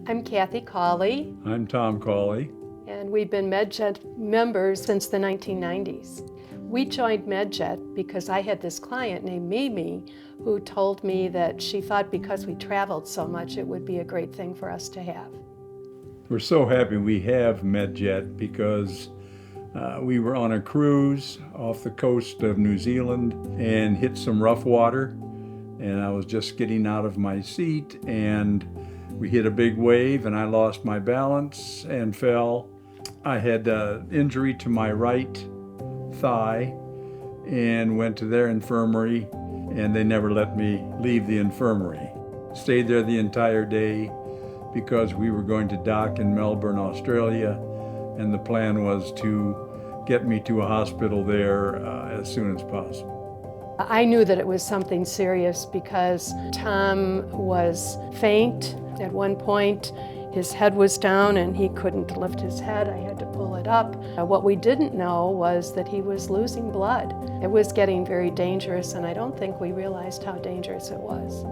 I'm Kathy Cawley, I'm Tom Cawley. and we've been Medjet members since the 1990s. We joined Medjet because I had this client named Mimi who told me that she thought because we traveled so much it would be a great thing for us to have. We're so happy we have Medjet because we were on a cruise off the coast of New Zealand and hit some rough water, and I was just getting out of my seat and we hit a big wave and I lost my balance and fell. I had an injury to my right thigh and went to their infirmary, and they never let me leave the infirmary. Stayed there the entire day because we were going to dock in Melbourne, Australia, and the plan was to get me to a hospital there as soon as possible. I knew that it was something serious because Tom was faint. At one point, his head was down and he couldn't lift his head. I had to pull it up. What we didn't know was that he was losing blood. It was getting very dangerous, and I don't think we realized how dangerous it was.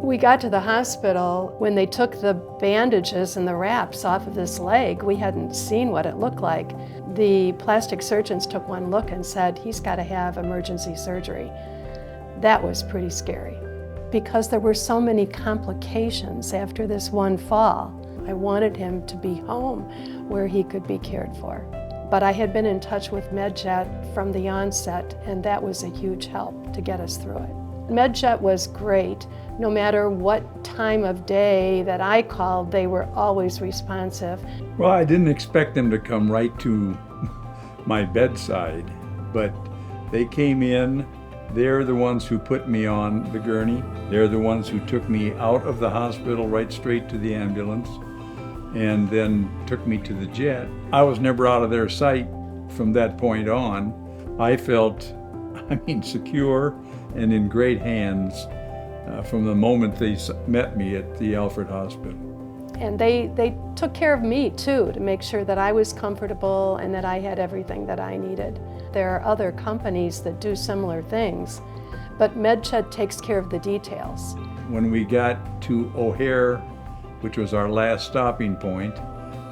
We got to the hospital. When they took the bandages and the wraps off of this leg, we hadn't seen what it looked like. The plastic surgeons took one look and said, he's got to have emergency surgery. That was pretty scary. Because there were so many complications after this one fall, I wanted him to be home where he could be cared for. But I had been in touch with Medjet from the onset, and that was a huge help to get us through it. Medjet was great. No matter what time of day that I called, they were always responsive. Well, I didn't expect them to come right to my bedside, but they came in. They're the ones who put me on the gurney. They're the ones who took me out of the hospital right straight to the ambulance and then took me to the jet. I was never out of their sight from that point on. I felt, secure and in great hands from the moment they met me at the Alfred Hospital. And they took care of me too, to make sure that I was comfortable and that I had everything that I needed. There are other companies that do similar things, but Medjet takes care of the details. When we got to O'Hare, which was our last stopping point,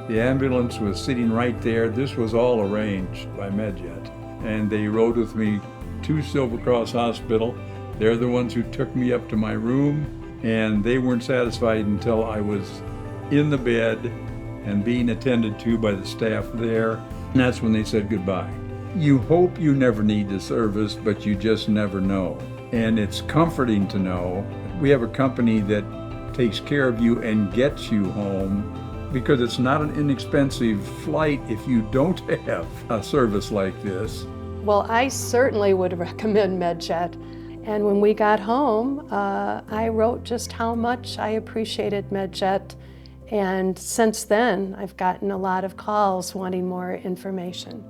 the ambulance was sitting right there. This was all arranged by Medjet. And they rode with me to Silver Cross Hospital. They're the ones who took me up to my room, and they weren't satisfied until I was in the bed and being attended to by the staff there. And that's when they said goodbye. You hope you never need the service, but you just never know. And it's comforting to know we have a company that takes care of you and gets you home, because it's not an inexpensive flight if you don't have a service like this. Well, I certainly would recommend Medjet. And when we got home, I wrote just how much I appreciated Medjet. And since then, I've gotten a lot of calls wanting more information.